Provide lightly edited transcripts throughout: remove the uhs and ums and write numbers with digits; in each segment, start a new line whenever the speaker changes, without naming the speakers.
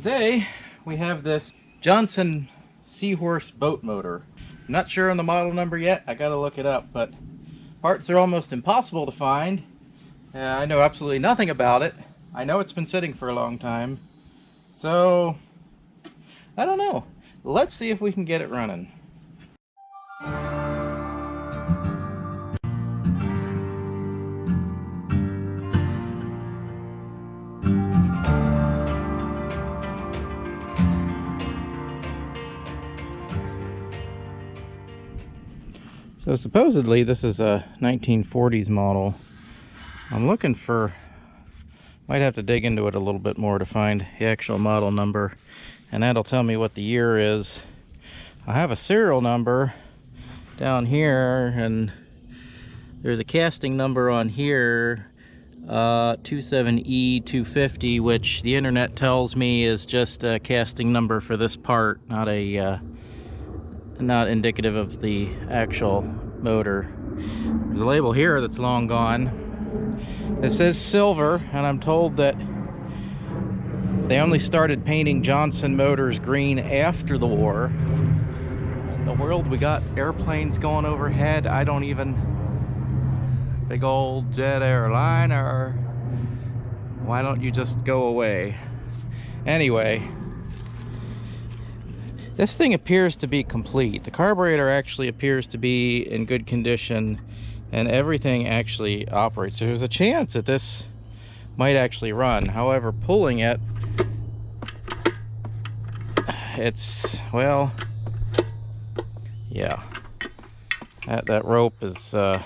Today we have this Johnson Seahorse boat motor. I'm not sure on the model number yet, I gotta look it up, but parts are almost impossible to find. I know absolutely nothing about it. I know it's been sitting for a long time, so I don't know. Let's see if we can get it running. So supposedly this is a 1940s model. I'm looking for, might have to dig into it a little bit more to find the actual model number, and that'll tell me what the year is. I have a serial number down here, and there's a casting number on here, 27E250, which the internet tells me is just a casting number for this part, not indicative of the actual motor. There's a label here that's long gone. It says silver, and I'm told that they only started painting Johnson motors green after the war. In the world, we got airplanes going overhead. I don't even... Big old jet airliner. Why don't you just go away? Anyway, this thing appears to be complete. The carburetor actually appears to be in good condition, and everything actually operates. So there's a chance that this might actually run. However, pulling it, it's, well, yeah, that rope is, the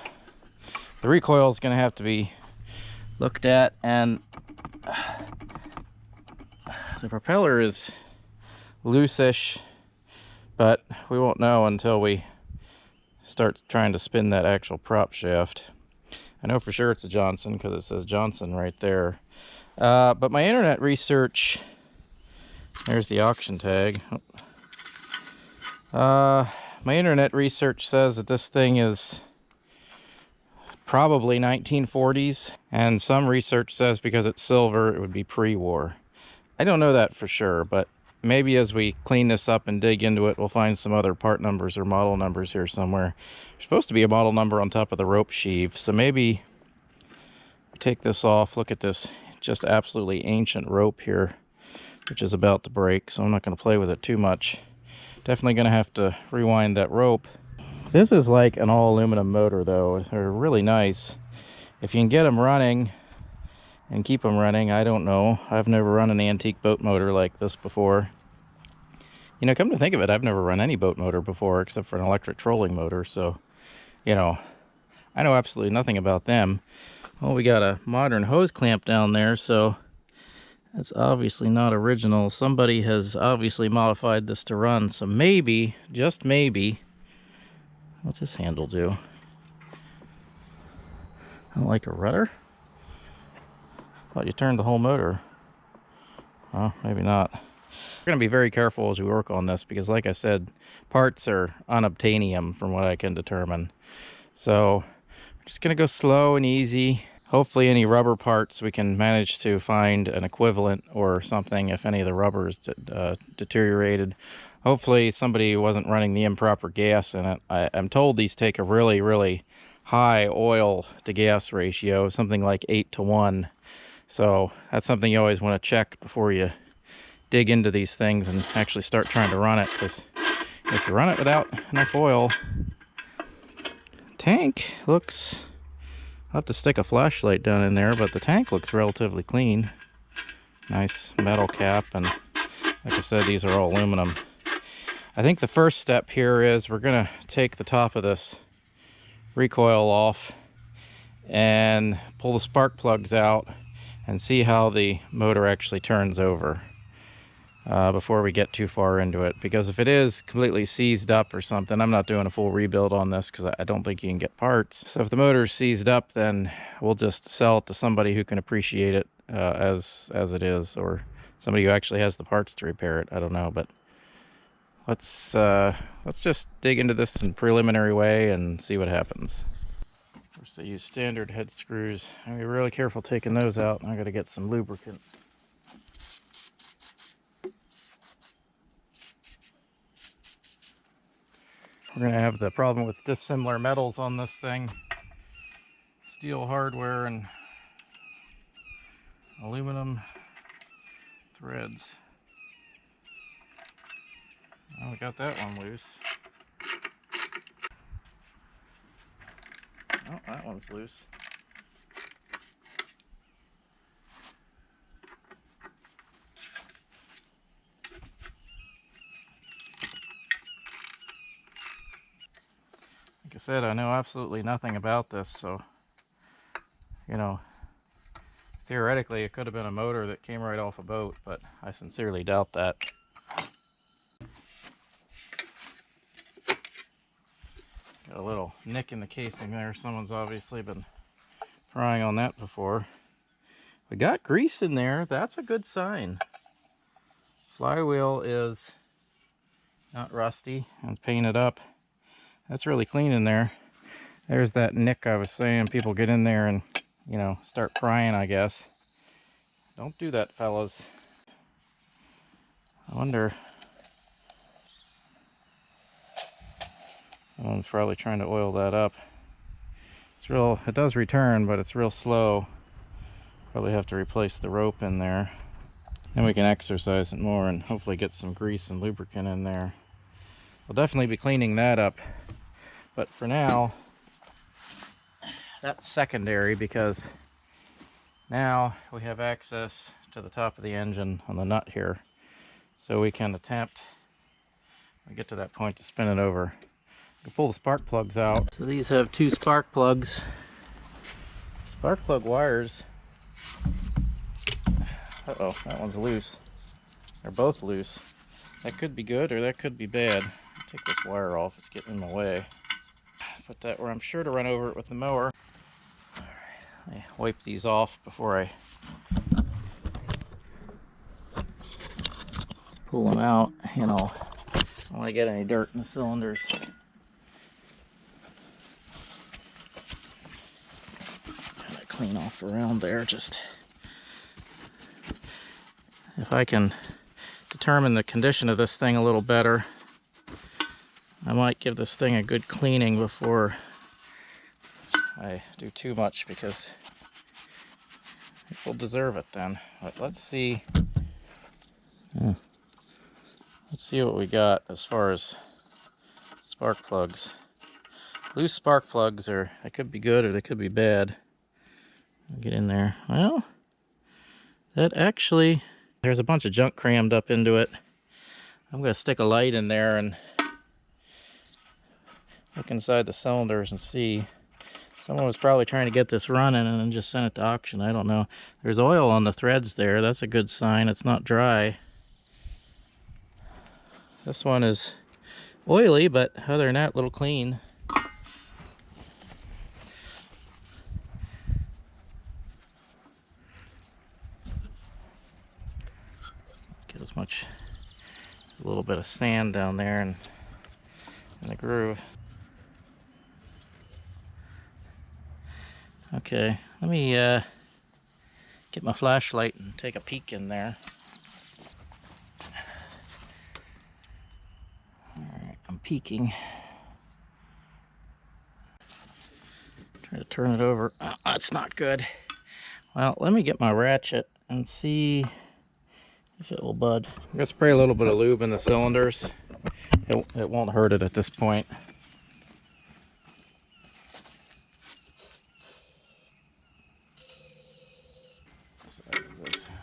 recoil is going to have to be looked at, and the propeller is loose-ish, but we won't know until we start trying to spin that actual prop shaft. I know for sure it's a Johnson because it says Johnson right there. But my internet research, there's the auction tag. My internet research says that this thing is probably 1940s, and some research says because it's silver it would be pre-war. I don't know that for sure, but maybe as we clean this up and dig into it, we'll find some other part numbers or model numbers here somewhere. There's supposed to be a model number on top of the rope sheave, so maybe take this off. Look at this just absolutely ancient rope here, which is about to break, so I'm not going to play with it too much. Definitely going to have to rewind that rope. This is like an all aluminum motor though. They're really nice. If you can get them running and keep them running, I don't know. I've never run an antique boat motor like this before. You know, come to think of it, I've never run any boat motor before except for an electric trolling motor, so, you know, I know absolutely nothing about them. Well, we got a modern hose clamp down there, so that's obviously not original. Somebody has obviously modified this to run, so maybe, just maybe, what's this handle do? I don't like a rudder? Thought you turned the whole motor. Well, maybe not. We're going to be very careful as we work on this because, like I said, parts are unobtainium from what I can determine. So we're just going to go slow and easy. Hopefully any rubber parts we can manage to find an equivalent or something if any of the rubber is deteriorated. Hopefully somebody wasn't running the improper gas in it. I'm told these take a really, really high oil to gas ratio, something like 8:1. So that's something you always want to check before you dig into these things and actually start trying to run it, because if you run it without enough oil, tank looks, I'll have to stick a flashlight down in there, but the tank looks relatively clean. Nice metal cap, and like I said, these are all aluminum. I think the first step here is we're going to take the top of this recoil off and pull the spark plugs out and see how the motor actually turns over before we get too far into it. Because if it is completely seized up or something, I'm not doing a full rebuild on this because I don't think you can get parts. So if the motor is seized up, then we'll just sell it to somebody who can appreciate it as it is, or somebody who actually has the parts to repair it. I don't know, but let's just dig into this in a preliminary way and see what happens. First, I use standard head screws. I'm be really careful taking those out. I got to get some lubricant. We're going to have the problem with dissimilar metals on this thing. Steel hardware and aluminum threads. Oh, we got that one loose. Oh, that one's loose. Like I said, I know absolutely nothing about this, so, you know, theoretically it could have been a motor that came right off a boat, but I sincerely doubt that. Got a little nick in the casing there. Someone's obviously been prying on that before. We got grease in there. That's a good sign. Flywheel is not rusty and painted up. That's really clean in there. There's that nick I was saying. People get in there and, you know, start prying, I guess. Don't do that, fellas. I wonder. Someone's probably trying to oil that up. It's real, it does return, but it's real slow. Probably have to replace the rope in there. Then we can exercise it more and hopefully get some grease and lubricant in there. We'll definitely be cleaning that up. But for now, that's secondary because now we have access to the top of the engine on the nut here. So we can attempt, when we get to that point, to spin it over. We pull the spark plugs out. So these have two spark plugs. Spark plug wires. Uh-oh, that one's loose. They're both loose. That could be good or that could be bad. I'll take this wire off, it's getting in the way. Put that where I'm sure to run over it with the mower. Alright, let me wipe these off before I pull them out. You know, I don't want to get any dirt in the cylinders. Gotta clean off around there. Just if I can determine the condition of this thing a little better, I might give this thing a good cleaning before I do too much, because it will deserve it then. But let's see. Let's see what we got as far as spark plugs. Loose spark plugs are, they could be good or they could be bad. I'll get in there. Well, that actually, there's a bunch of junk crammed up into it. I'm going to stick a light in there and look inside the cylinders and see. Someone was probably trying to get this running and then just sent it to auction. I don't know. There's oil on the threads there. That's a good sign. It's not dry. This one is oily, but other than that, a little clean. Get as much, a little bit of sand down there and in the groove. Okay, let me get my flashlight and take a peek in there. Alright, I'm peeking. Try to turn it over. Oh, that's not good. Well, let me get my ratchet and see if it will bud. I'm going to spray a little bit of lube in the cylinders. It won't hurt it at this point.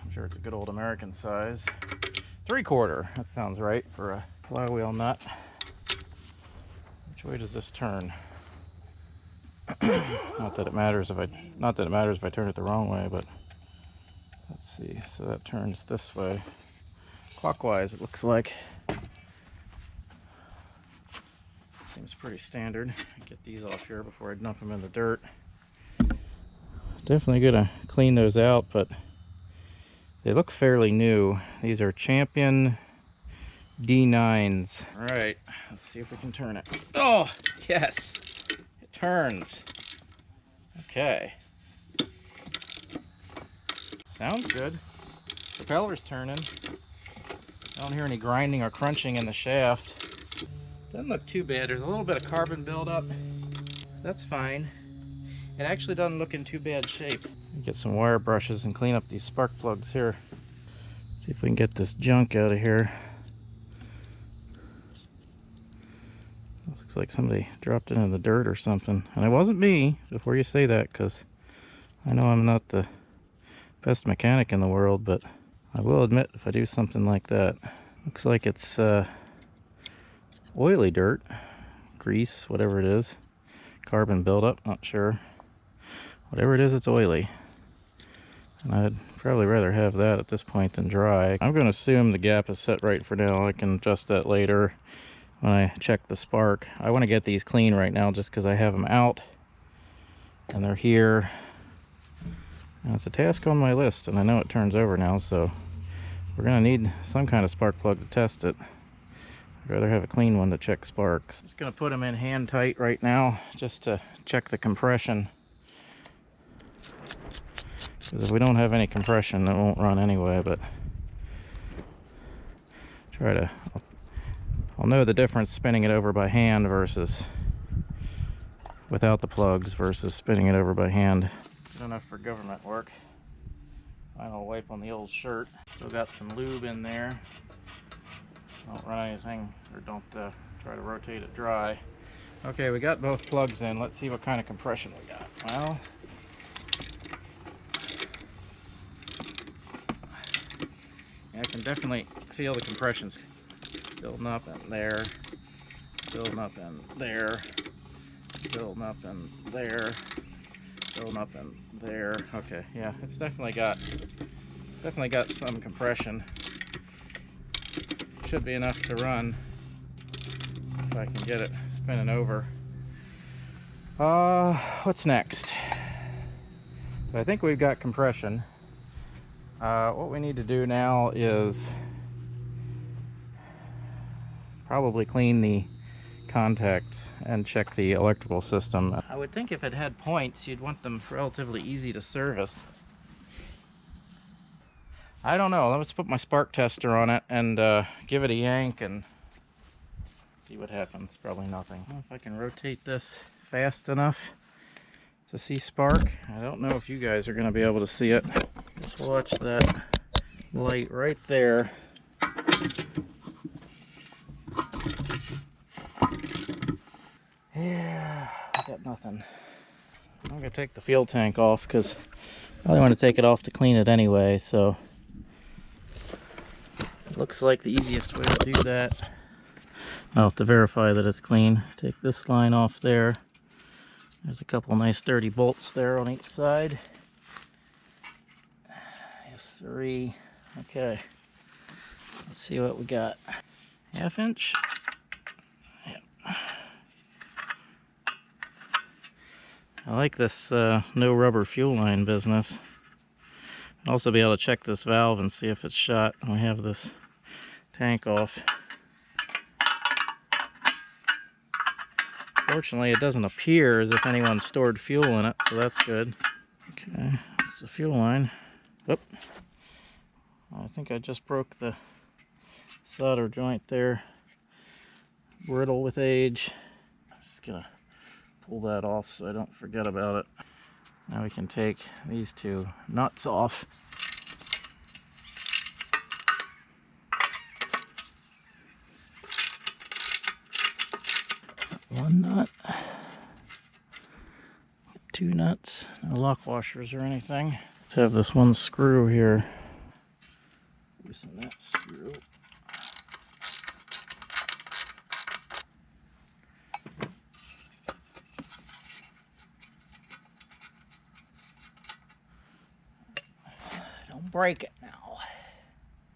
I'm sure it's a good old American size. 3/4. That sounds right for a flywheel nut. Which way does this turn? Not that it matters if I turn it the wrong way, but let's see. So that turns this way, clockwise. It looks like. Seems pretty standard. Get these off here before I dump them in the dirt. Definitely gonna clean those out, but they look fairly new. These are Champion D9s. All right, let's see if we can turn it. Oh, yes, it turns. Okay. Sounds good. Propeller's turning. I don't hear any grinding or crunching in the shaft. Doesn't look too bad. There's a little bit of carbon buildup. That's fine. It actually doesn't look in too bad shape. Get some wire brushes and clean up these spark plugs here. See if we can get this junk out of here. This looks like somebody dropped it in the dirt or something. And it wasn't me, before you say that, because I know I'm not the best mechanic in the world, but I will admit if I do something like that. Looks like it's oily dirt, grease, whatever it is. Carbon buildup, not sure. Whatever it is, it's oily. And I'd probably rather have that at this point than dry. I'm going to assume the gap is set right for now. I can adjust that later when I check the spark. I want to get these clean right now just because I have them out and they're here. And it's a task on my list, and I know it turns over now, so we're going to need some kind of spark plug to test it. I'd rather have a clean one to check sparks. Just going to put them in hand tight right now just to check the compression. Because if we don't have any compression, it won't run anyway, but I'll know the difference spinning it over by hand versus without the plugs versus spinning it over by hand. Good enough for government work. Final wipe on the old shirt. Still got some lube in there. Don't run anything, or don't try to rotate it dry. Okay, we got both plugs in. Let's see what kind of compression we got. Well, I can definitely feel the compressions building up in there, building up in there, building up in there, building up in there. Okay, yeah, it's definitely got some compression. Should be enough to run if I can get it spinning over. What's next? So I think we've got compression. What we need to do now is probably clean the contacts and check the electrical system. I would think if it had points, you'd want them relatively easy to service. I don't know. Let's put my spark tester on it and give it a yank and see what happens. Probably nothing. I don't know if I can rotate this fast enough to see spark. I don't know if you guys are going to be able to see it. Just watch that light right there. Yeah, I got nothing. I'm going to take the fuel tank off because I probably want to take it off to clean it anyway, so it looks like the easiest way to do that. I'll have to verify that it's clean. Take this line off there. There's a couple nice dirty bolts there on each side. Yes, sirree. Okay. Let's see what we got. 1/2 inch. Yep. I like this no rubber fuel line business. I'll also be able to check this valve and see if it's shot when we have this tank off. Fortunately, it doesn't appear as if anyone stored fuel in it, so that's good. Okay, that's the fuel line. Oop. I think I just broke the solder joint there. Brittle with age. I'm just gonna pull that off so I don't forget about it. Now we can take these two nuts off. One nut, two nuts, no lock washers or anything. Let's have this one screw here. Loosen that screw. Don't break it now.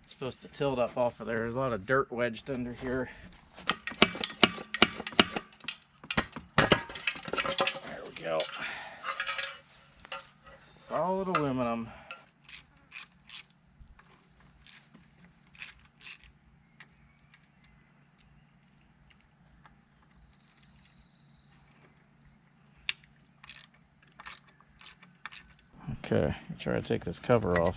It's supposed to tilt up off of there. There's a lot of dirt wedged under here. There we go. Solid aluminum. Okay, try to take this cover off.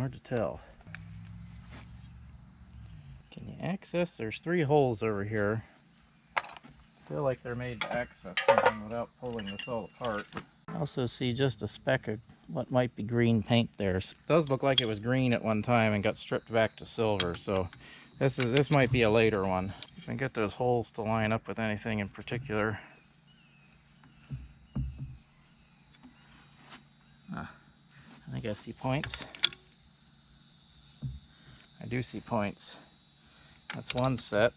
Hard to tell. Can you access? There's 3 holes over here. I feel like they're made to access something without pulling this all apart. I also see just a speck of what might be green paint there. It does look like it was green at one time and got stripped back to silver, so this might be a later one. You can get those holes to line up with anything in particular. I think I see points. I do see points. That's one set.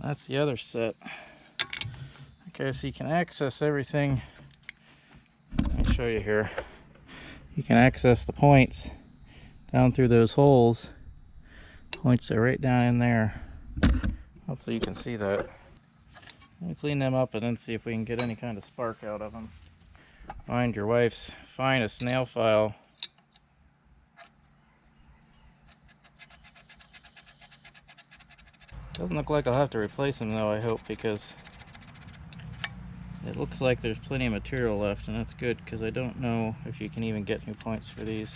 That's the other set. Okay, so you can access everything. Let me show you here. You can access the points down through those holes. Points are right down in there. Hopefully you can see that. Let me clean them up and then see if we can get any kind of spark out of them. Find your wife's finest nail file. Doesn't look like I'll have to replace them though, I hope, because it looks like there's plenty of material left, and that's good because I don't know if you can even get new points for these.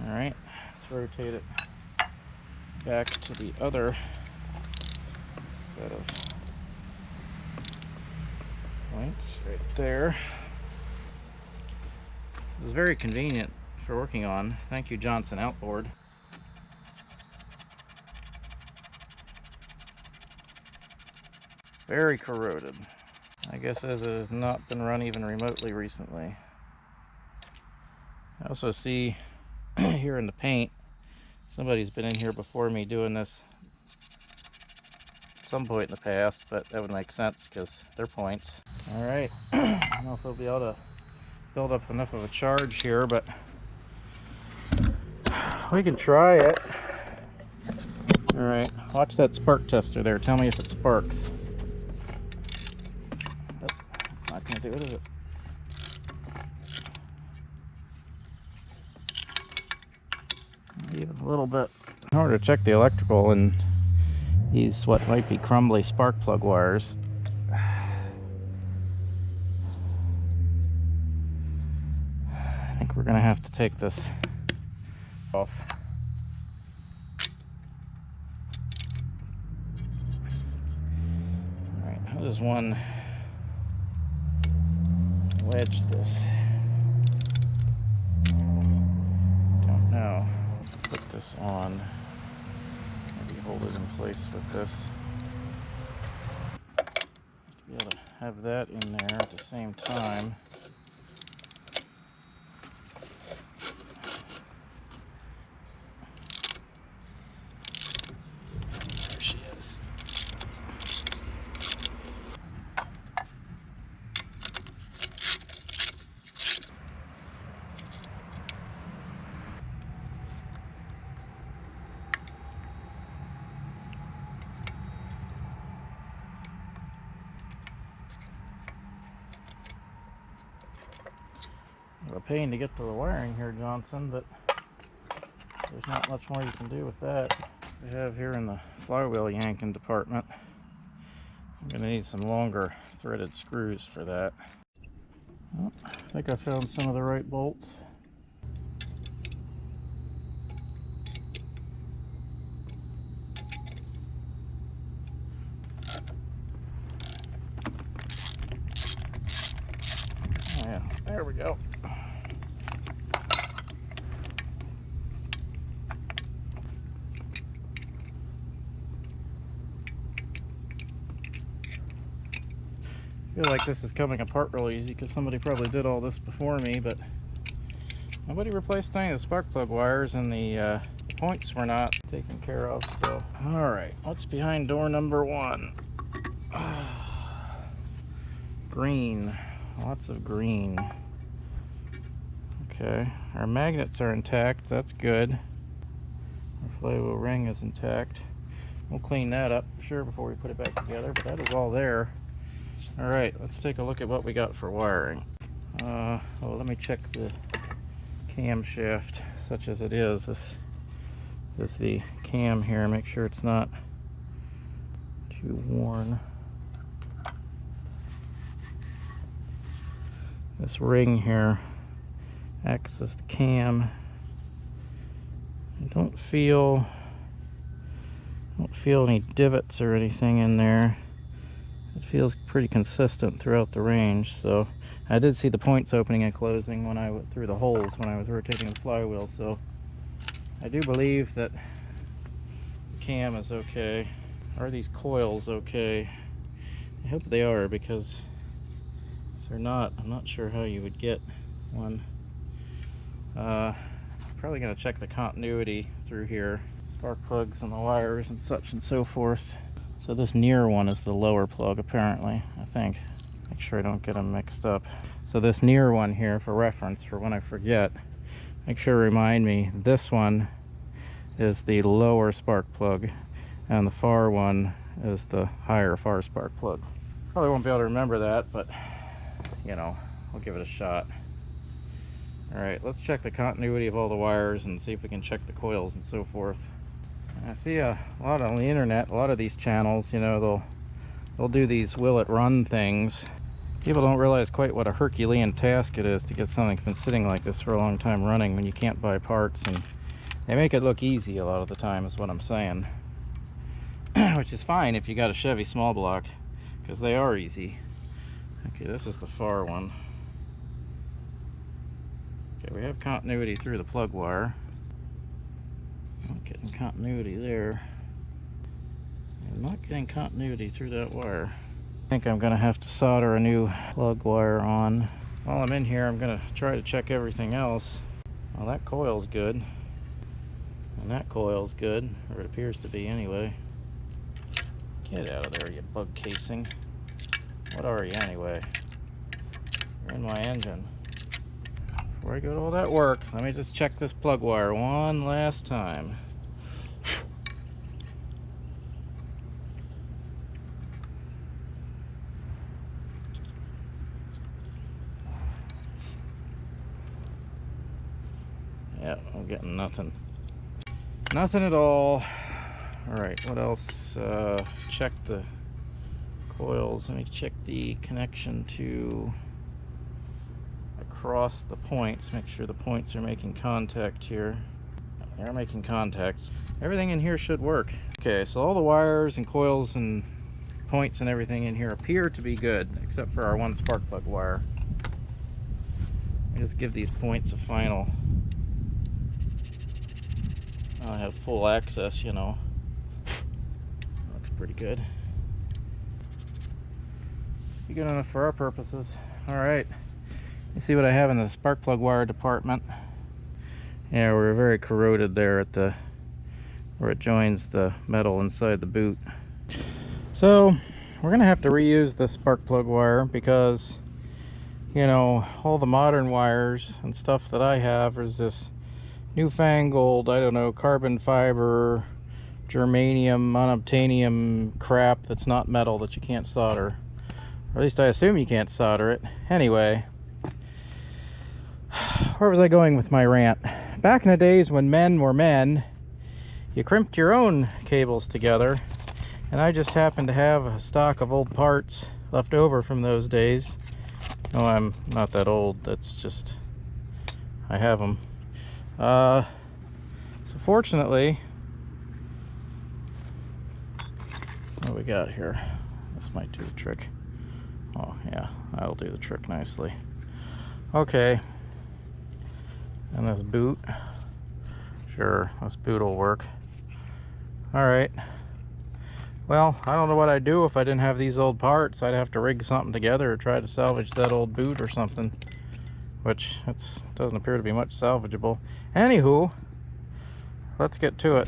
Alright, let's rotate it back to the other set of points right there. This is very convenient for working on. Thank you, Johnson Outboard. Very corroded. I guess as it has not been run even remotely recently. I also see here in the paint, somebody's been in here before me doing this at some point in the past, but that would make sense because they're points. Alright, I don't know if we'll be able to build up enough of a charge here, but we can try it. Alright, watch that spark tester there. Tell me if it sparks. It's not going to do it, is it? Even a little bit. In order to check the electrical and these what might be crumbly spark plug wires, I think we're going to have to take this off. Alright, how does one wedge this? Don't know. Put this on. Maybe hold it in place with this. Be able to have that in there at the same time. There she is. A pain to get to the wiring here, Johnson, but there's not much more you can do with that. We have here in the flywheel yanking department. I'm going to need some longer threaded screws for that. Well, I think I found some of the right bolts. Oh yeah, there we go. I feel like this is coming apart really easy because somebody probably did all this before me, but nobody replaced any of the spark plug wires, and the points were not taken care of. So, all right, what's behind door number 1? Green, lots of green. Okay, our magnets are intact. That's good. Our flywheel ring is intact. We'll clean that up for sure before we put it back together, but that is all there. Alright, let's take a look at what we got for wiring. Oh, let me check the camshaft, such as it is. This is the cam here. Make sure it's not too worn. This ring here acts as the cam. I don't feel any divots or anything in there. It feels pretty consistent throughout the range. So I did see the points opening and closing when I went through the holes when I was rotating the flywheel. So I do believe that the cam is okay. Are these coils okay? I hope they are, because if they're not, I'm not sure how you would get one. Probably going to check the continuity through here, spark plugs and the wires and such and so forth. So this near one is the lower plug, apparently, I think. Make sure I don't get them mixed up. So this near one here, for reference, for when I forget, make sure to remind me, this one is the lower spark plug and the far one is the higher far spark plug. Probably won't be able to remember that, but you know, we'll give it a shot. Alright, let's check the continuity of all the wires and see if we can check the coils and so forth. I see a lot on the internet, a lot of these channels, you know, they'll do these will it run things. People don't realize quite what a Herculean task it is to get something that's been sitting like this for a long time running when you can't buy parts, and they make it look easy a lot of the time is what I'm saying. Which is fine if you got a Chevy small block, because they are easy. Okay, this is the far one. Okay, we have continuity through the plug wire. Not getting continuity there. I'm not getting continuity through that wire. I think I'm going to have to solder a new plug wire on. While I'm in here, I'm going to try to check everything else. Well, that coil's good. And that coil's good, or it appears to be anyway. Get out of there, you bug casing. What are you anyway? You're in my engine. Before I go to all that work, let me just check this plug wire one last time. Yep, I'm getting nothing. Nothing at all. Alright, what else? Check the coils. Let me check the connection to across the points, make sure the points are making contact here. They're making contacts. Everything in here should work. Okay, so all the wires and coils and points and everything in here appear to be good, except for our one spark plug wire. Let me just give these points a final. I have full access, you know. Looks pretty good. Be good enough for our purposes. Alright. You see what I have in the spark plug wire department. Yeah, we're very corroded there at the where it joins the metal inside the boot. So we're gonna have to reuse the spark plug wire, because you know, all the modern wires and stuff that I have is this newfangled, I don't know, carbon fiber, germanium, unobtainium crap that's not metal that you can't solder. Or at least I assume you can't solder it. Anyway, where was I going with my rant? Back in the days when men were men, you crimped your own cables together, and I just happened to have a stock of old parts left over from those days. No, I'm not that old, that's just, I have them. So fortunately, what do we got here? This might do the trick. Oh yeah, that'll do the trick nicely. Okay, and this boot, sure, this boot will work. All right, well, I don't know what I'd do if I didn't have these old parts. I'd have to rig something together or try to salvage that old boot or something, which doesn't appear to be much salvageable. Anywho, let's get to it.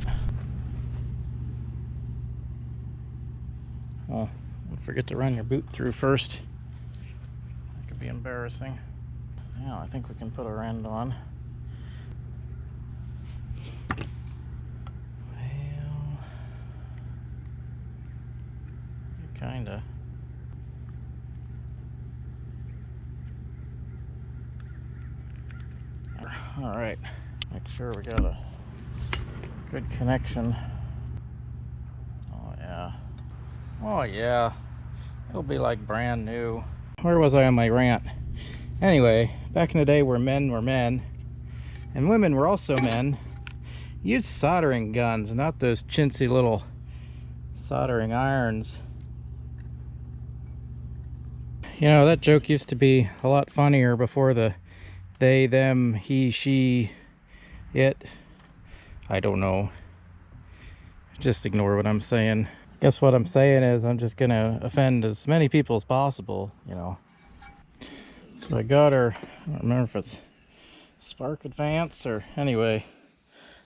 Oh, don't forget to run your boot through first. That could be embarrassing. Now I think we can put our end on. Well, kinda. All right, make sure we got a good connection. Oh yeah. Oh yeah, it'll be like brand new. Where was I on my rant? Anyway, back in the day where men were men and women were also men, used soldering guns, not those chintzy little soldering irons. You know, that joke used to be a lot funnier before the they, them, he, she, it. I don't know. Just ignore what I'm saying. Guess what I'm saying is I'm just gonna offend as many people as possible, you know. So I got her, I don't remember if it's Spark Advance or, anyway,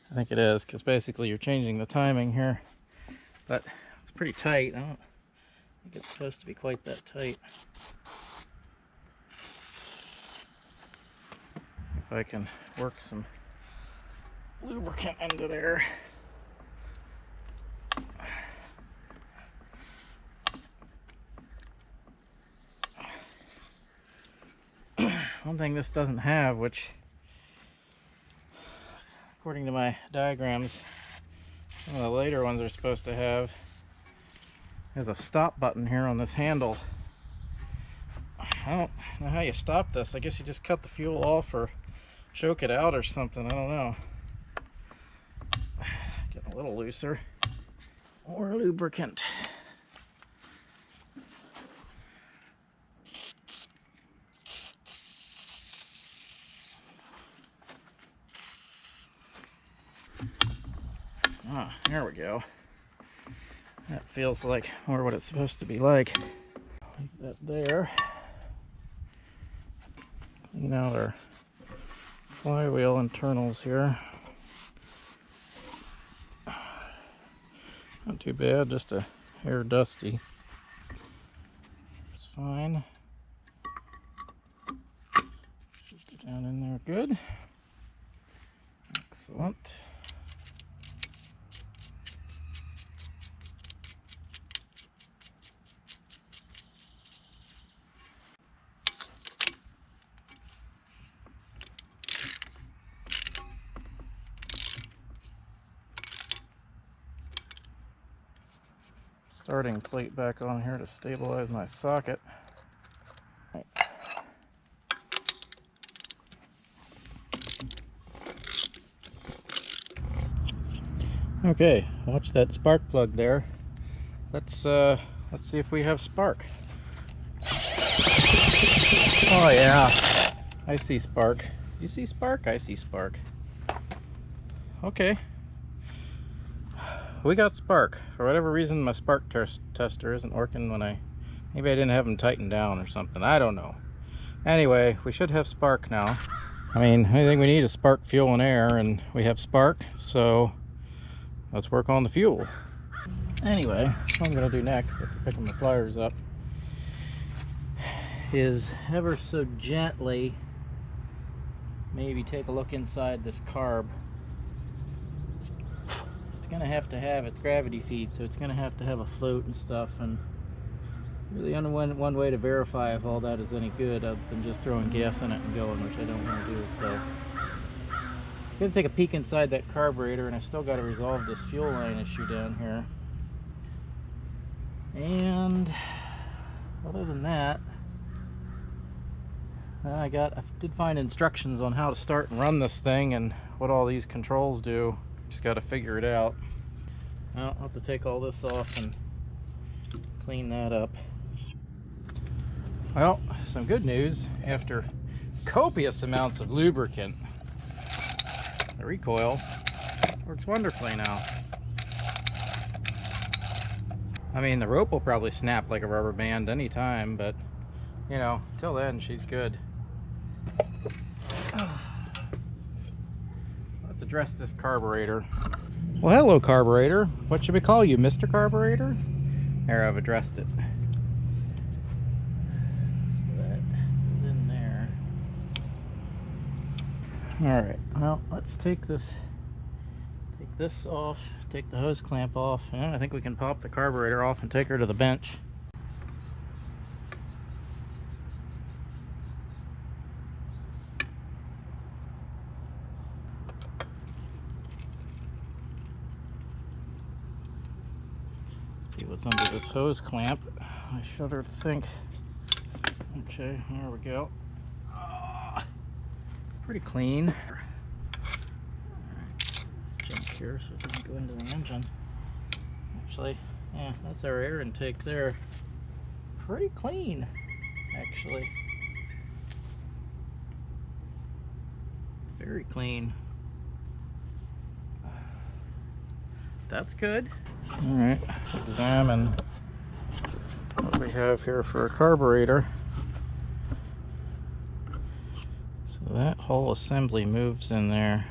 I think it is, because basically you're changing the timing here. But it's pretty tight. I don't think it's supposed to be quite that tight. If I can work some lubricant into there. One thing this doesn't have, which according to my diagrams, some of the later ones are supposed to have, is a stop button here on this handle. I don't know how you stop this. I guess you just cut the fuel off or choke it out or something. I don't know. Getting a little looser. More lubricant. Ah, there we go. That feels like more what it's supposed to be like. Leave that there. Clean out our flywheel internals here. Not too bad, just a hair dusty. It's fine. Should go down in there good. Excellent. Starting plate back on here to stabilize my socket. Right. Okay, watch that spark plug there. Let's see if we have spark. Oh yeah, I see spark. You see spark? I see spark. Okay. We got spark. For whatever reason, my spark tester isn't working when maybe I didn't have them tightened down or something. I don't know. Anyway, we should have spark now. I mean, I think we need is spark, fuel, and air, and we have spark, so let's work on the fuel. Anyway, what I'm gonna do next, after picking my pliers up, is ever so gently maybe take a look inside this carb. Going to have its gravity feed, so it's going to have a float and stuff, and really only one way to verify if all that is any good other than just throwing gas in it and going, which I don't want to do. So I'm going to take a peek inside that carburetor, and I still got to resolve this fuel line issue down here. And other than that, I did find instructions on how to start and run this thing and what all these controls do. Just got to figure it out. Well, I'll have to take all this off and clean that up. Well, some good news. After copious amounts of lubricant, the recoil works wonderfully now. I mean, the rope will probably snap like a rubber band anytime, but you know, till then she's good. Let's address this carburetor. Well, hello carburetor. What should we call you, Mr. Carburetor? There, I've addressed it. That is in there. Alright, well, let's take this off, take the hose clamp off, and I think we can pop the carburetor off and take her to the bench. See what's under this hose clamp. I shudder to think. Okay, here we go. pretty clean. Alright, let's jump here so it doesn't go into the engine. Actually, yeah, that's our air intake there. Pretty clean, actually. Very clean. That's good. Alright, let's examine what we have here for a carburetor. So that whole assembly moves in there.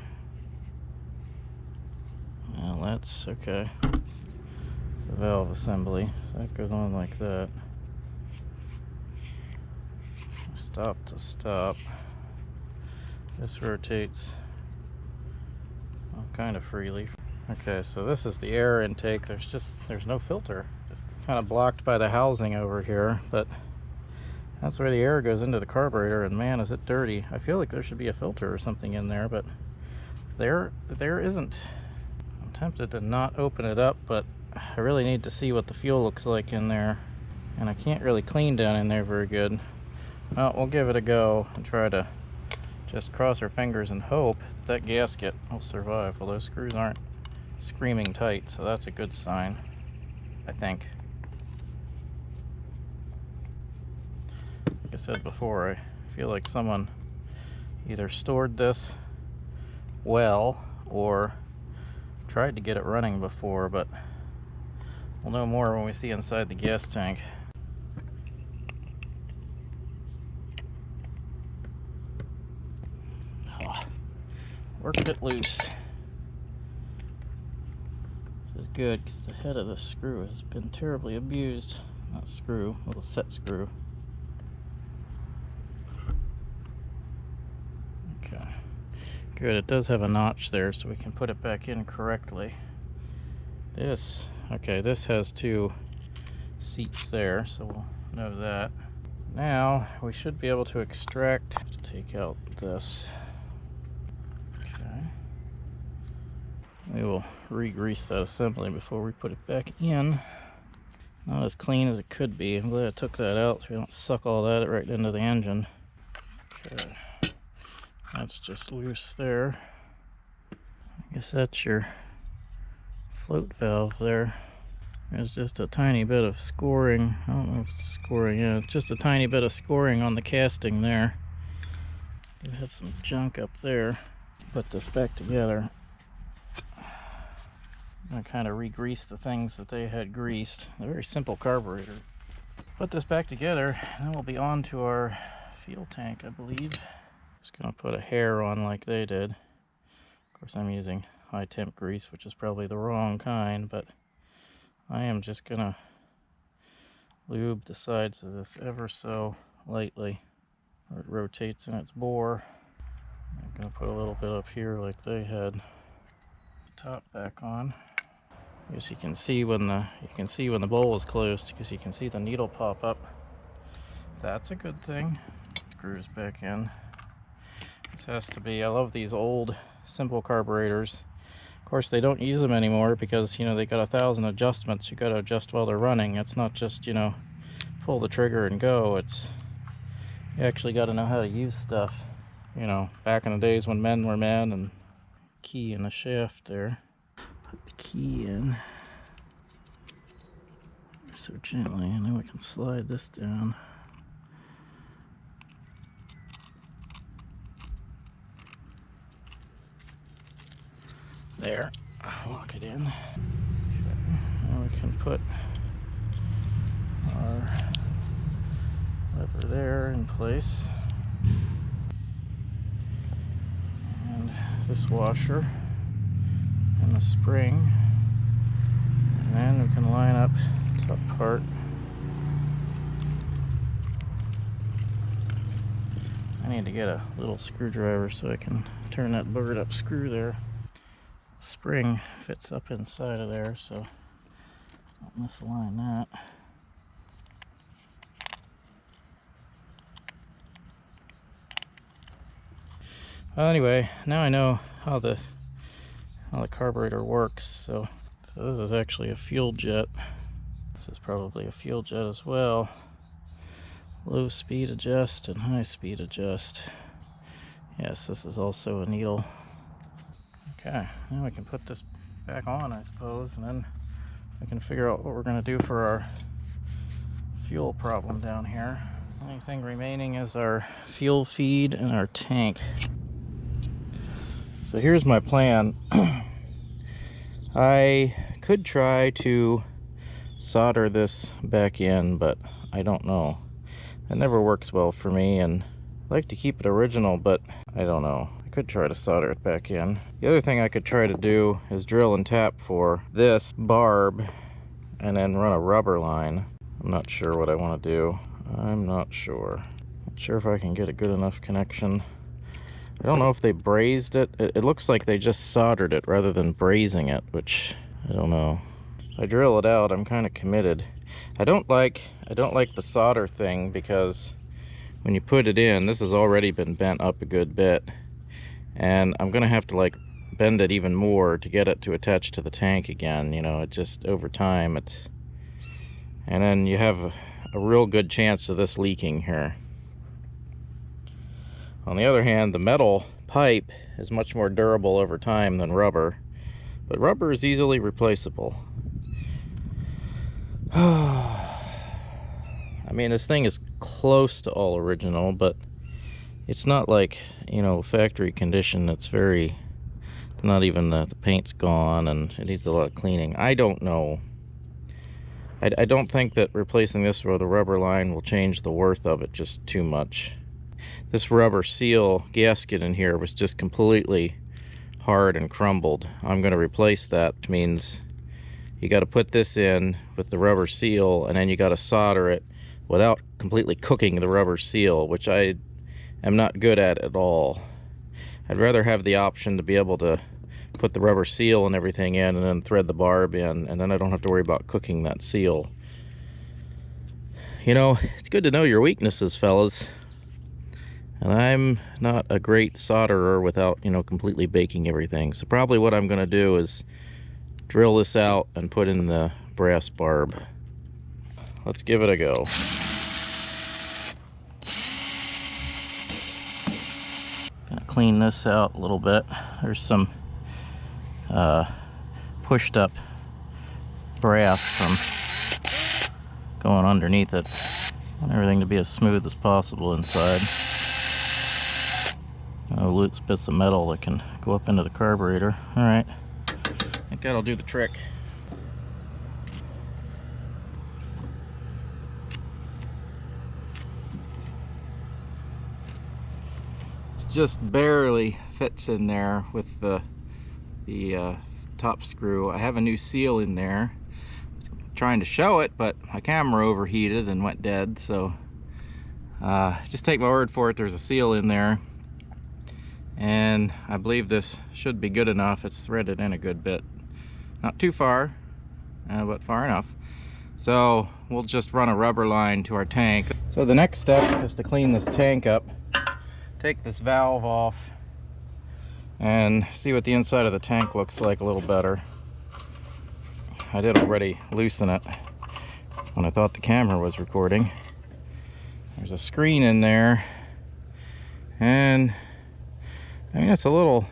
Well, that's okay. The valve assembly. So that goes on like that. Stop to stop. This rotates kind of freely. Okay, so this is the air intake. There's no filter. Just kind of blocked by the housing over here, but that's where the air goes into the carburetor, and man, is it dirty. I feel like there should be a filter or something in there, but there isn't. I'm tempted to not open it up, but I really need to see what the fuel looks like in there, and I can't really clean down in there very good. Well, we'll give it a go and try to just cross our fingers and hope that gasket will survive. Well, those screws aren't screaming tight, so that's a good sign, I think. Like I said before, I feel like someone either stored this well or tried to get it running before, but we'll know more when we see inside the gas tank. Worked it loose. Which is good because the head of the screw has been terribly abused. Not screw, little set screw. Okay. Good, it does have a notch there so we can put it back in correctly. This has 2 seats there, so we'll know that. Now we should be able to extract, take out this. We will re-grease that assembly before we put it back in. Not as clean as it could be. I'm glad I took that out so we don't suck all that right into the engine. Okay, that's just loose there. I guess that's your float valve there. There's just a tiny bit of scoring. I don't know if it's scoring. Yeah, just a tiny bit of scoring on the casting there. You have some junk up there. Put this back together. I kind of re-grease the things that they had greased. A very simple carburetor. Put this back together, and then we'll be on to our fuel tank, I believe. Just gonna put a hair on like they did. Of course, I'm using high temp grease, which is probably the wrong kind, but I am just gonna lube the sides of this ever so lightly, or it rotates in its bore. I'm gonna put a little bit up here like they had. Top back on. I guess you can see when the bowl is closed because you can see the needle pop up. That's a good thing. Screws back in. This has to be. I love these old simple carburetors. Of course, they don't use them anymore because they got 1,000 adjustments you got to adjust while they're running. It's not just pull the trigger and go. It's you actually got to know how to use stuff. Back in the days when men were men, and key in the shaft there. Put the key in so gently, and then we can slide this down. There, lock it in. Okay. Now we can put our lever there in place, and this washer and the spring, and then we can line up the top part. I need to get a little screwdriver so I can turn that boogered up screw there. The spring fits up inside of there, so don't misalign that. Well, anyway, now I know how the carburetor works. So this is actually a fuel jet. This is probably a fuel jet as well. Low speed adjust and high speed adjust. Yes, this is also a needle. Okay, now we can put this back on, I suppose, and then we can figure out what we're going to do for our fuel problem down here. Only thing remaining is our fuel feed and our tank. So here's my plan. I could try to solder this back in, but I don't know. It never works well for me, and I like to keep it original, but I don't know. I could try to solder it back in. The other thing I could try to do is drill and tap for this barb and then run a rubber line. I'm not sure what I want to do. I'm not sure. Not sure if I can get a good enough connection. I don't know if they brazed it. It looks like they just soldered it rather than brazing it, which I don't know. If I drill it out, I'm kind of committed. I don't like the solder thing because when you put it in, this has already been bent up a good bit, and I'm gonna have to like bend it even more to get it to attach to the tank again. You know, it just over time it's, and then you have a real good chance of this leaking here. On the other hand, the metal pipe is much more durable over time than rubber, but rubber is easily replaceable. I mean, this thing is close to all original, but it's not like, you know, factory condition. It's very, not even the paint's gone and it needs a lot of cleaning. I don't know. I don't think that replacing this with a rubber line will change the worth of it just too much. This rubber seal gasket in here was just completely hard and crumbled. I'm going to replace that, which means you got to put this in with the rubber seal, and then you got to solder it without completely cooking the rubber seal, which I am not good at all. I'd rather have the option to be able to put the rubber seal and everything in and then thread the barb in, and then I don't have to worry about cooking that seal. You know, it's good to know your weaknesses, fellas. And I'm not a great solderer without, you know, completely baking everything. So probably what I'm going to do is drill this out and put in the brass barb. Let's give it a go. Gonna clean this out a little bit. There's some pushed up brass from going underneath it. I want everything to be as smooth as possible inside. Loose bits of metal that can go up into the carburetor. Alright, I think that'll do the trick. It just barely fits in there with the top screw. I have a new seal in there. I'm trying to show it, but my camera overheated and went dead, so just take my word for it, there's a seal in there. And I believe this should be good enough. It's threaded in a good bit. Not too far, but far enough. So we'll just run a rubber line to our tank. So the next step is to clean this tank up. Take this valve off and see what the inside of the tank looks like a little better. I did already loosen it when I thought the camera was recording. There's a screen in there, and I mean, it's a little,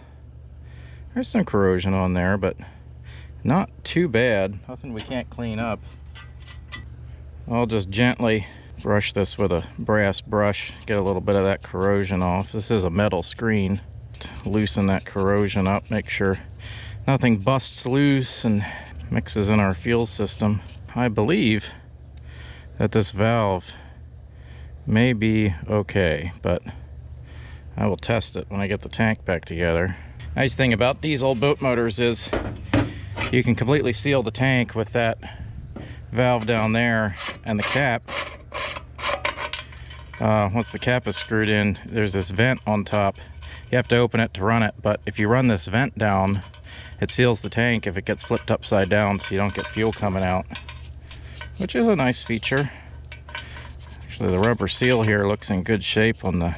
there's some corrosion on there, but not too bad. Nothing we can't clean up. I'll just gently brush this with a brass brush, get a little bit of that corrosion off. This is a metal screen. Loosen that corrosion up, make sure nothing busts loose and mixes in our fuel system. I believe that this valve may be okay, but I will test it when I get the tank back together. Nice thing about these old boat motors is you can completely seal the tank with that valve down there and the cap. Once the cap is screwed in, there's this vent on top. You have to open it to run it, but if you run this vent down, it seals the tank if it gets flipped upside down, so you don't get fuel coming out, which is a nice feature. Actually, the rubber seal here looks in good shape on the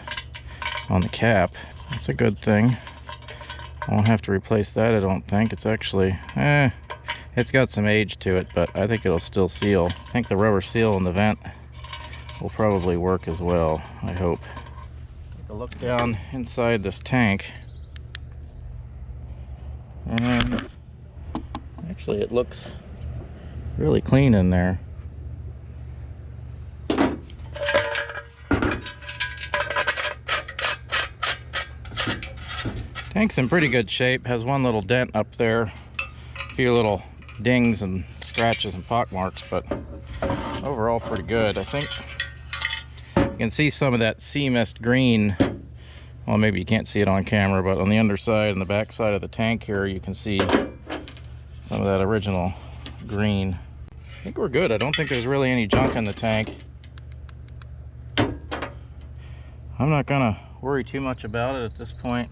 cap. That's a good thing. I won't have to replace that, I don't think. It's actually, it's got some age to it, but I think it'll still seal. I think the rubber seal in the vent will probably work as well, I hope. take a look down inside this tank, and actually it looks really clean in there. Tank's in pretty good shape, has one little dent up there, a few little dings and scratches and pock marks, but overall pretty good. I think you can see some of that sea mist green. Well, maybe you can't see it on camera, but on the underside and the back side of the tank here, you can see some of that original green. I think we're good. I don't think there's really any junk in the tank. I'm not gonna worry too much about it at this point.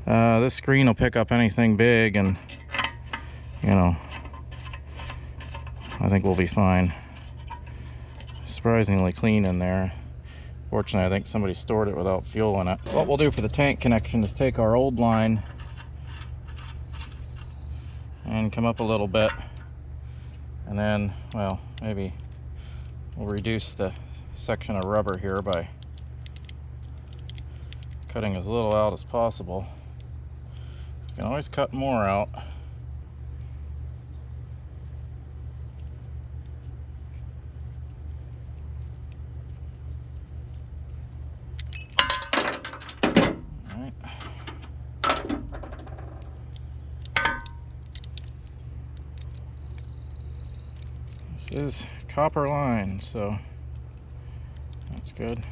This screen will pick up anything big, and you know, I think we'll be fine. Surprisingly clean in there. Fortunately, I think somebody stored it without fuel in it. What we'll do for the tank connection is take our old line and come up a little bit, and then, well, maybe we'll reduce the section of rubber here by cutting as little out as possible. You can always cut more out. Alright. This is copper line, so that's good.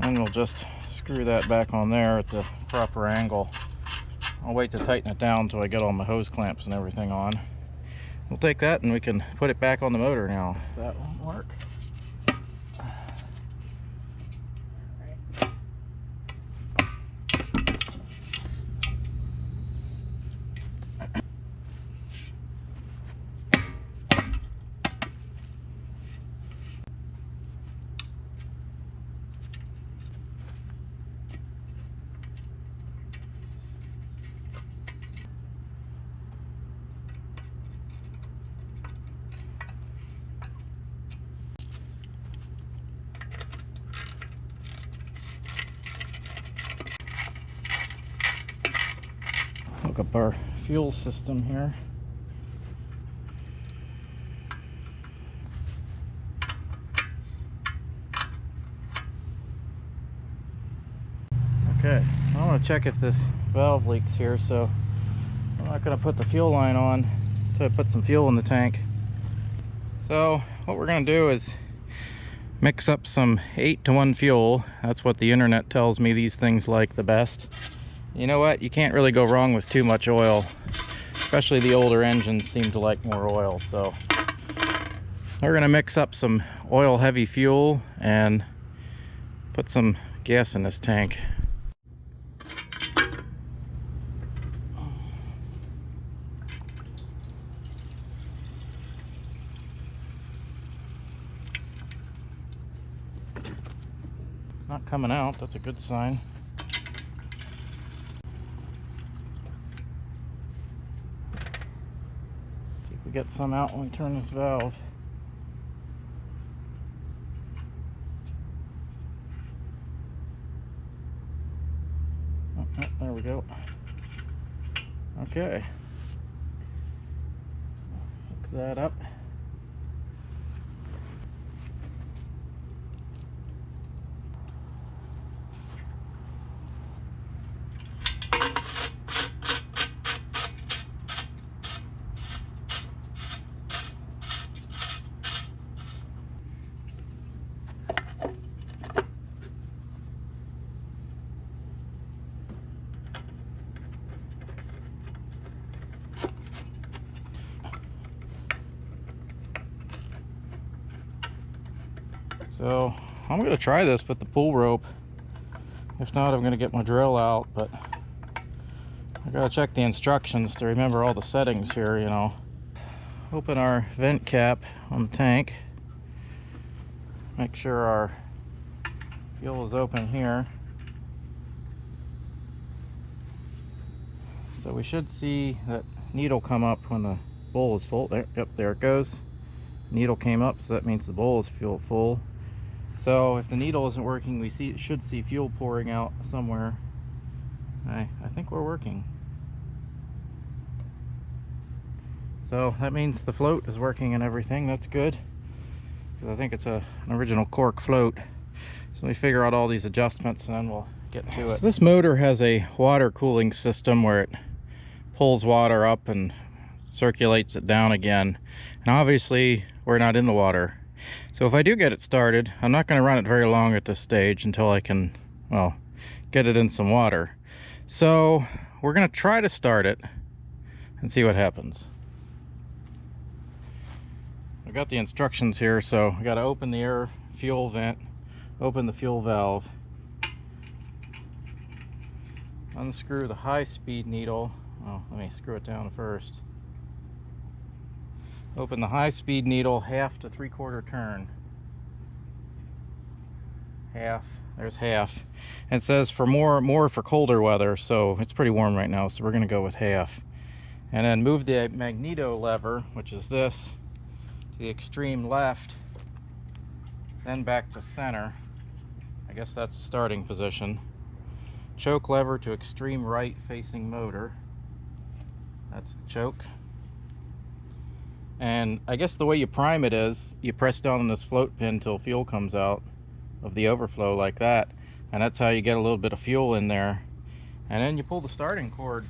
And we'll just screw that back on there at the proper angle. I'll wait to tighten it down until I get all my hose clamps and everything on. We'll take that and we can put it back on the motor now. That won't work. Hook up our fuel system here. Okay, I want to check if this valve leaks here, so I'm not going to put the fuel line on until I put some fuel in the tank. So what we're going to do is mix up some 8-to-1 fuel. That's what the internet tells me these things like the best. You know what? You can't really go wrong with too much oil. Especially the older engines seem to like more oil. So we're going to mix up some oil-heavy fuel and put some gas in this tank. It's not coming out. That's a good sign. We get some out when we turn this valve. Oh, there we go. Okay. Hook that up. So I'm going to try this with the pull rope. If not, I'm going to get my drill out, but I got to check the instructions to remember all the settings here, you know. Open our vent cap on the tank. Make sure our fuel is open here. So we should see that needle come up when the bowl is full. There, yep, there it goes. Needle came up, so that means the bowl is full. So if the needle isn't working, we should see fuel pouring out somewhere. I think we're working. So that means the float is working and everything. That's good, because I think it's an original cork float. So let me figure out all these adjustments and then we'll get to it. So this motor has a water cooling system where it pulls water up and circulates it down again. And obviously we're not in the water. So if I do get it started, I'm not going to run it very long at this stage until I can, well, get it in some water. So we're going to try to start it and see what happens. I've got the instructions here, so I got to open the air fuel vent, open the fuel valve, unscrew the high-speed needle. Oh, let me screw it down first. Open the high-speed needle, half to 3/4 turn. Half. There's half. And it says for more for colder weather, so it's pretty warm right now, so we're going to go with half. And then move the magneto lever, which is this, to the extreme left, then back to center. I guess that's the starting position. Choke lever to extreme right facing motor. That's the choke. And I guess the way you prime it is you press down on this float pin until fuel comes out of the overflow like that, and that's how you get a little bit of fuel in there. And then you pull the starting cord.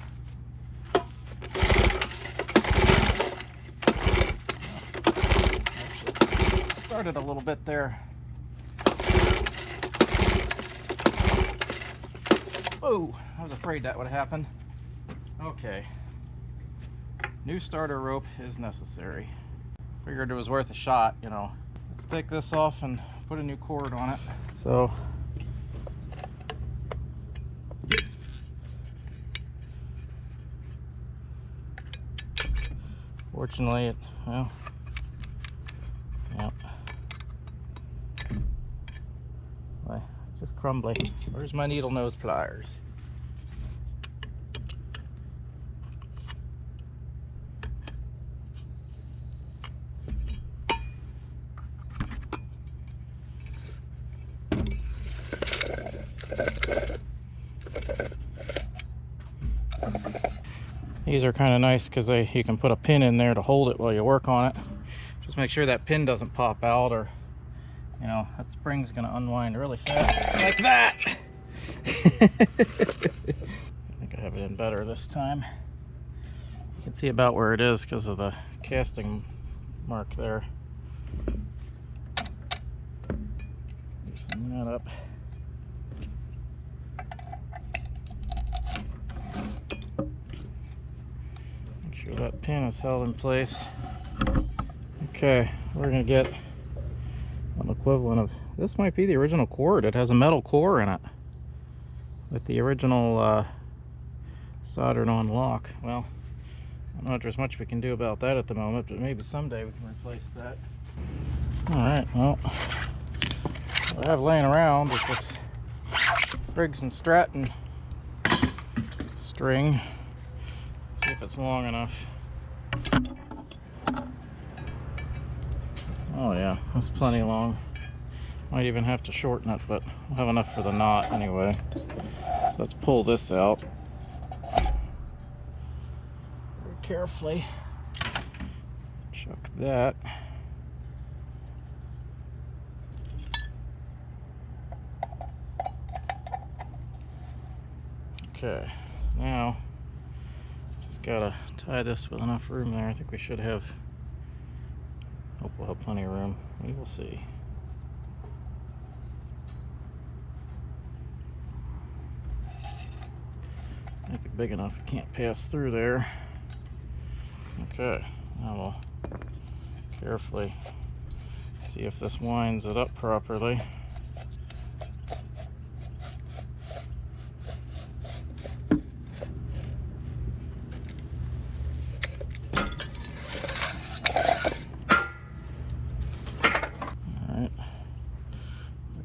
Actually, started a little bit there. Oh, I was afraid that would happen. Okay. New starter rope is necessary. Figured it was worth a shot, you know. Let's take this off and put a new cord on it. So, fortunately it, well, yep. Boy, just crumbly. Where's my needle nose pliers? These are kind of nice because you can put a pin in there to hold it while you work on it. Just make sure that pin doesn't pop out, or, you know, that spring's going to unwind really fast. Like that! I think I have it in better this time. You can see about where it is because of the casting mark there. Loosen that up. That pin is held in place. Okay, we're gonna get an equivalent of, this might be the original cord. It has a metal core in it with the original soldered on lock. Well, I don't know if there's much we can do about that at the moment, but maybe someday we can replace that. Alright, well, what I have laying around is this Briggs & Stratton string. See if it's long enough. Oh yeah, that's plenty long. Might even have to shorten it, but we'll have enough for the knot anyway. So let's pull this out very carefully. Chuck that. Okay, now gotta tie this with enough room there. I think we should have, hope we'll have plenty of room. We will see. Make it big enough it can't pass through there. Okay, now we'll carefully see if this winds it up properly.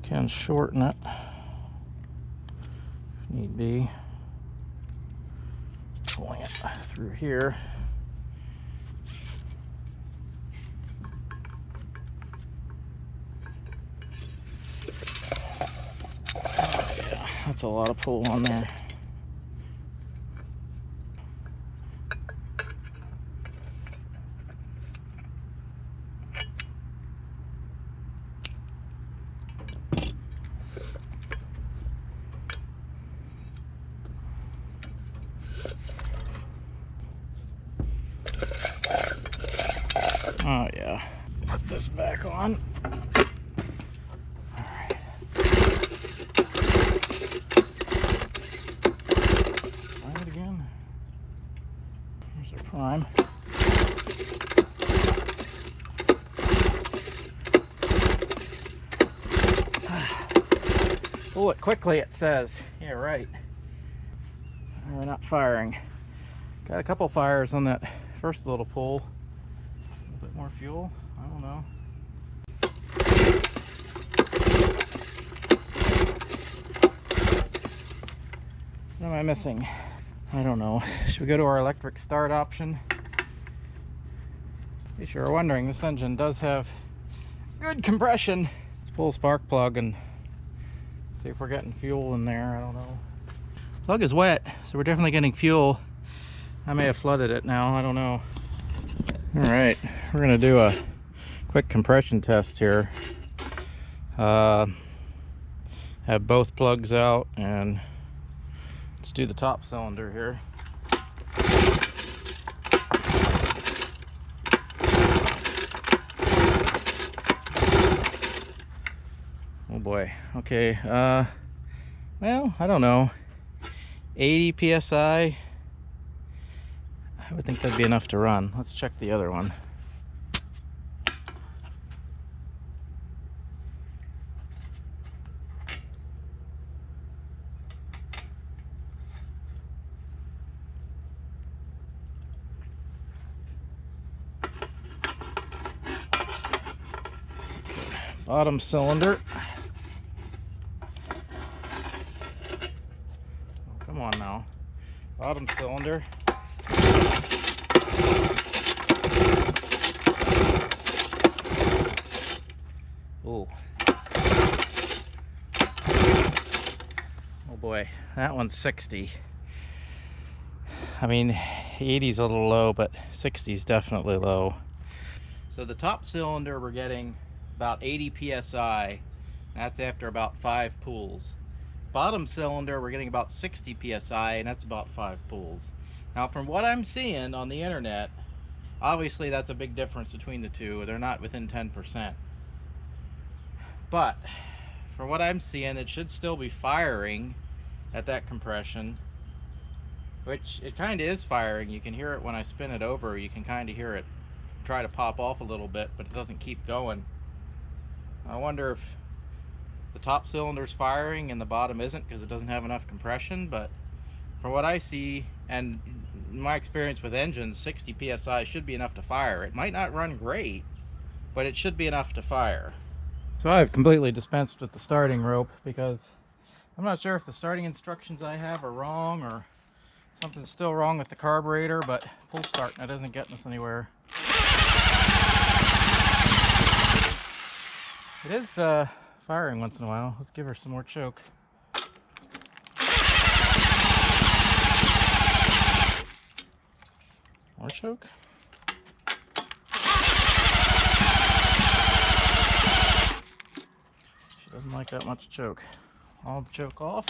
Can shorten it if need be. Pulling it through here. a lot of pull on there. Oh yeah, put this back on. All right. Try it again. Here's our prime. Pull it quickly, it says. Yeah, right. We're not firing. Got a couple fires on that first little pull. A little bit more fuel. I don't know. What am I missing? I don't know. Should we go to our electric start option? In case you're wondering, this engine does have good compression. Let's pull a spark plug and see if we're getting fuel in there. I don't know. Plug is wet, so we're definitely getting fuel. I may have flooded it now. I don't know. All right, we're gonna do a quick compression test here. Have both plugs out, and let's do the top cylinder here. Oh boy. Okay. Well, I don't know. 80 psi. I would think that'd be enough to run. Let's check the other one. Bottom cylinder. Oh, come on now. Bottom cylinder. Ooh. Oh boy, that one's 60. I mean, 80's a little low, but 60's definitely low. So the top cylinder, we're getting about 80 psi. That's after about 5 pulls. Bottom cylinder, we're getting about 60 psi, and that's about 5 pulls. Now, from what I'm seeing on the internet, obviously that's a big difference between the two. They're not within 10%. But from what I'm seeing, it should still be firing at that compression, which it kind of is firing. You can hear it when I spin it over. You can kind of hear it try to pop off a little bit, but it doesn't keep going. I wonder if the top cylinder's firing and the bottom isn't because it doesn't have enough compression. But from what I see, and in my experience with engines, 60 psi should be enough to fire. It might not run great, but it should be enough to fire. So I've completely dispensed with the starting rope because I'm not sure if the starting instructions I have are wrong or something's still wrong with the carburetor, but pull start and it isn't getting us anywhere. It is firing once in a while. Let's give her some more choke. More choke. She doesn't like that much choke. All the choke off.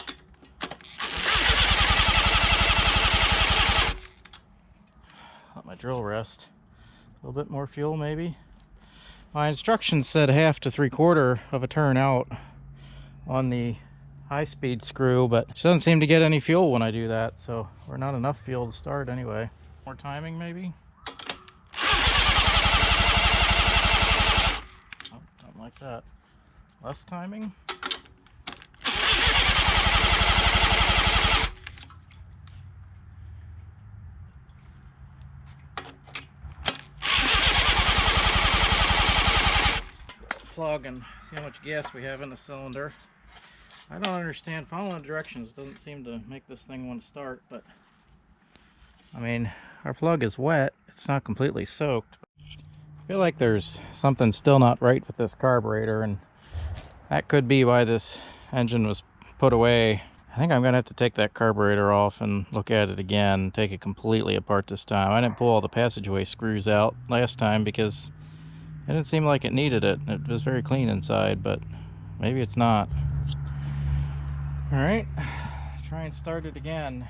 Let my drill rest. A little bit more fuel maybe. My instructions said 1/2 to 3/4 of a turn out on the high-speed screw, but she doesn't seem to get any fuel when I do that, so we're not enough fuel to start anyway. More timing maybe? Oh, something like that. Less timing? Plug and see how much gas we have in the cylinder. I don't understand. Following directions doesn't seem to make this thing want to start, but I mean, our plug is wet. It's not completely soaked. I feel like there's something still not right with this carburetor, and that could be why this engine was put away. I think I'm going to have to take that carburetor off and look at it again, take it completely apart this time. I didn't pull all the passageway screws out last time because it didn't seem like it needed it. It was very clean inside, but maybe it's not. Alright, try and start it again.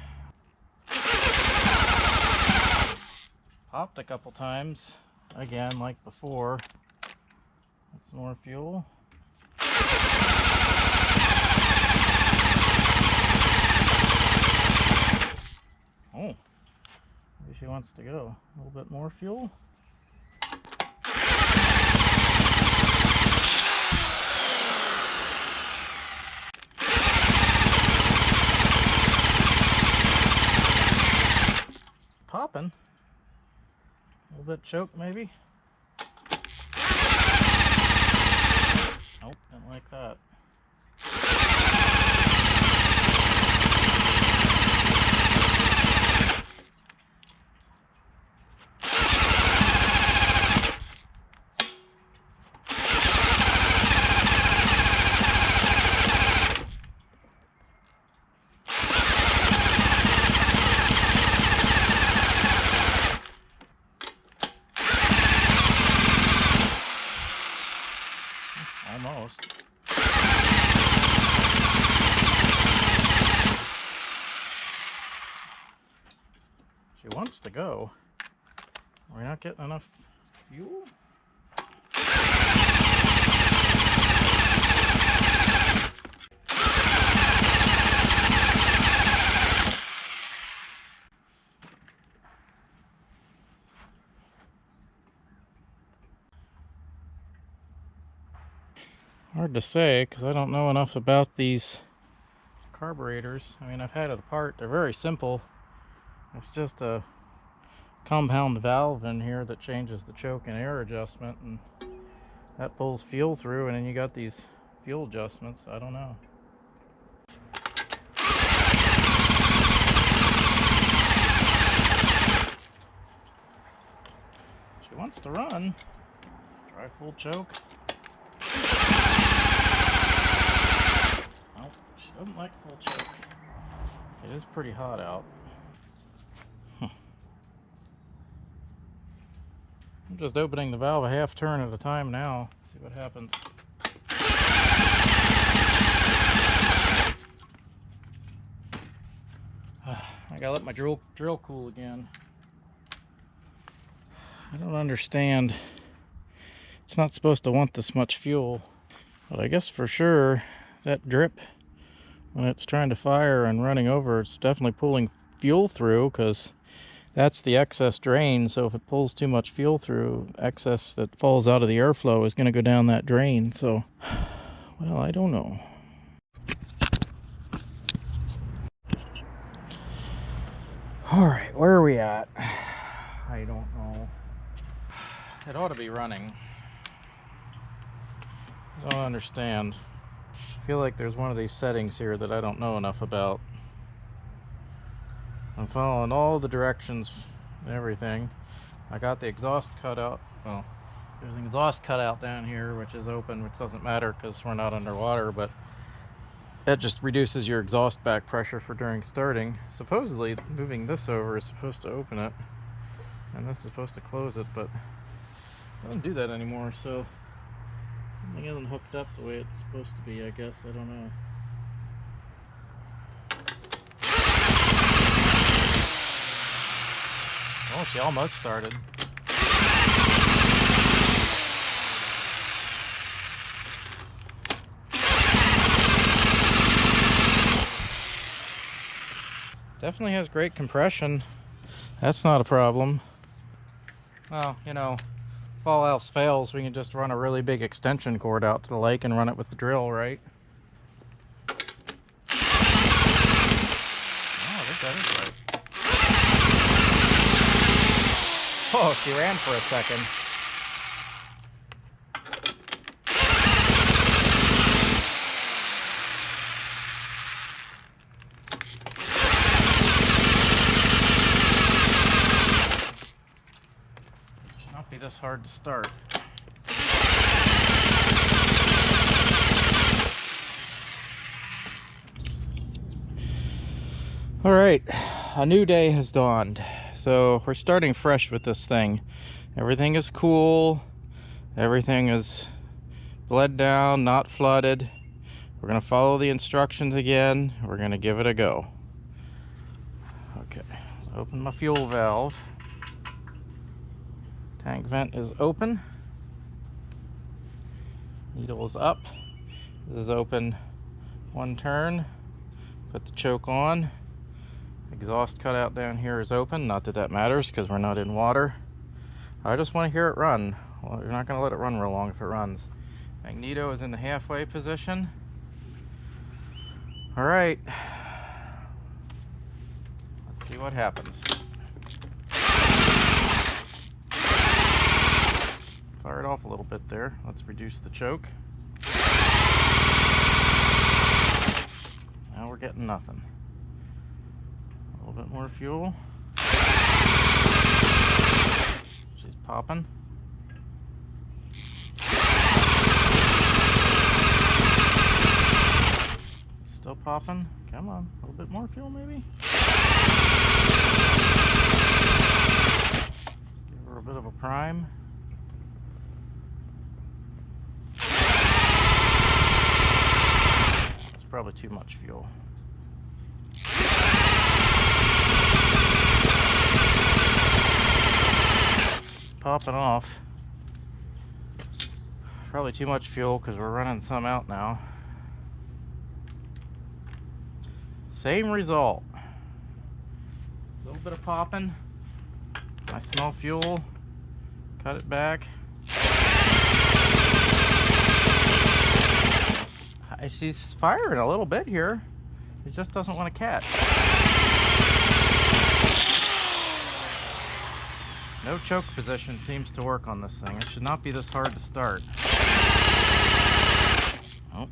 Popped a couple times, again like before. That's some more fuel. Oh, maybe she wants to go. A little bit more fuel. Popping. A little bit choked maybe. Nope, didn't like that. Almost. She wants to go. Are we not getting enough fuel? Hard to say because I don't know enough about these carburetors. I mean, I've had it apart. They're very simple. It's just a compound valve in here that changes the choke and air adjustment, and that pulls fuel through, and then you got these fuel adjustments. I don't know. She wants to run. Try full choke. Nope, she doesn't like full choke. It is pretty hot out. I'm just opening the valve a half turn at a time now. See what happens. I gotta let my drill cool again. I don't understand. It's not supposed to want this much fuel, but I guess for sure that drip, when it's trying to fire and running over, it's definitely pulling fuel through, because that's the excess drain. So if it pulls too much fuel through, excess that falls out of the airflow is going to go down that drain. So, well, I don't know. All right, where are we at? I don't know. It ought to be running. I don't understand. I feel like there's one of these settings here that I don't know enough about. I'm following all the directions and everything. I got the exhaust cut out. Well, there's an exhaust cutout down here which is open, which doesn't matter because we're not underwater, but it just reduces your exhaust back pressure for during starting. Supposedly moving this over is supposed to open it, and this is supposed to close it, but it doesn't do that anymore, so something isn't hooked up the way it's supposed to be, I guess. I don't know. Oh, she almost started. Definitely has great compression. That's not a problem. Well, you know, if all else fails, we can just run a really big extension cord out to the lake and run it with the drill, right? Oh, I think that is right. Oh, she ran for a second. Should not be this hard to start. All right, a new day has dawned. So we're starting fresh with this thing. Everything is cool. Everything is bled down, not flooded. We're gonna follow the instructions again. We're gonna give it a go. Okay, open my fuel valve. Tank vent is open. Needle is up. This is open one turn. Put the choke on. Exhaust cutout down here is open. Not that that matters because we're not in water. I just want to hear it run. Well, you're not going to let it run real long if it runs. Magneto is in the halfway position. All right. Let's see what happens. Fire it off a little bit there. Let's reduce the choke. Now we're getting nothing. A little bit more fuel. She's popping. Still popping. Come on, a little bit more fuel maybe. Give her a bit of a prime. It's probably too much fuel. It's popping off. Probably too much fuel because we're running some out now. Same result. A little bit of popping. I smell fuel. Cut it back. She's firing a little bit here. It just doesn't want to catch. No choke position seems to work on this thing. It should not be this hard to start. Oh.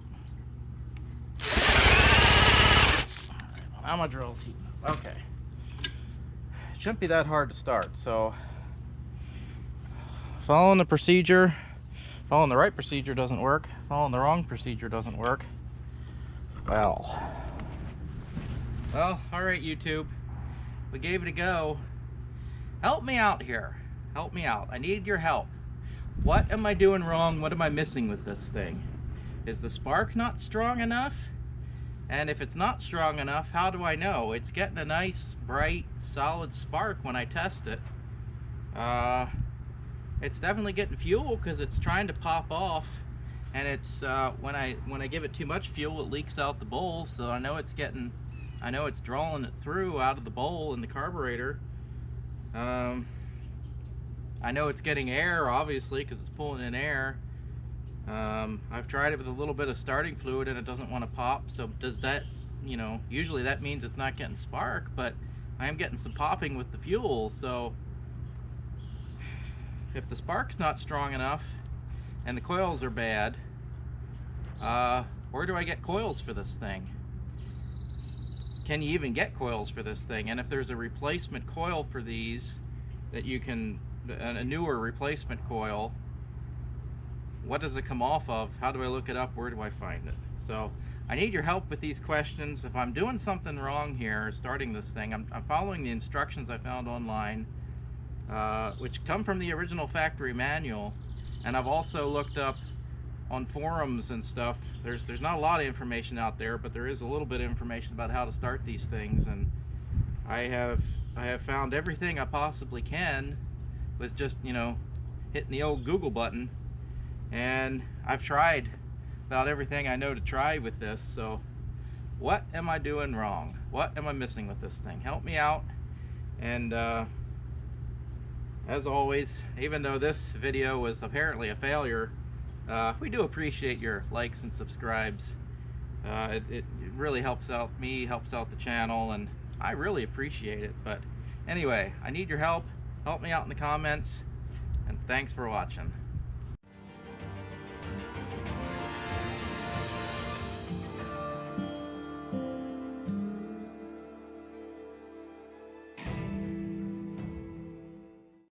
Now my drill's heating up. Okay. It shouldn't be that hard to start, so following the procedure, following the right procedure doesn't work, following the wrong procedure doesn't work. Well, all right, YouTube. We gave it a go. Help me out here. Help me out. I need your help. What am I doing wrong? What am I missing with this thing? Is the spark not strong enough? And if it's not strong enough, how do I know? It's getting a nice, bright, solid spark when I test it. It's definitely getting fuel because it's trying to pop off, and it's when I give it too much fuel, it leaks out the bowl. So I know it's drawing it through out of the bowl in the carburetor. I know it's getting air, obviously, because it's pulling in air. I've tried it with a little bit of starting fluid and it doesn't want to pop. So does that, usually that means it's not getting spark, but I am getting some popping with the fuel. So if the spark's not strong enough and the coils are bad, where do I get coils for this thing? Can you even get coils for this thing? And if there's a replacement coil for these that you can, a newer replacement coil, what does it come off of? How do I look it up? Where do I find it? So I need your help with these questions. If I'm doing something wrong here starting this thing, I'm following the instructions I found online, which come from the original factory manual, and I've also looked up on forums and stuff. There's not a lot of information out there, but there is a little bit of information about how to start these things, and I have found everything I possibly can with just hitting the old Google button. And I've tried about everything I know to try with this. So what am I doing wrong? What am I missing with this thing? Help me out. And as always, even though this video was apparently a failure, we do appreciate your likes and subscribes. It really helps out me, helps out the channel, and I really appreciate it. But anyway, I need your help. Help me out in the comments, and thanks for watching.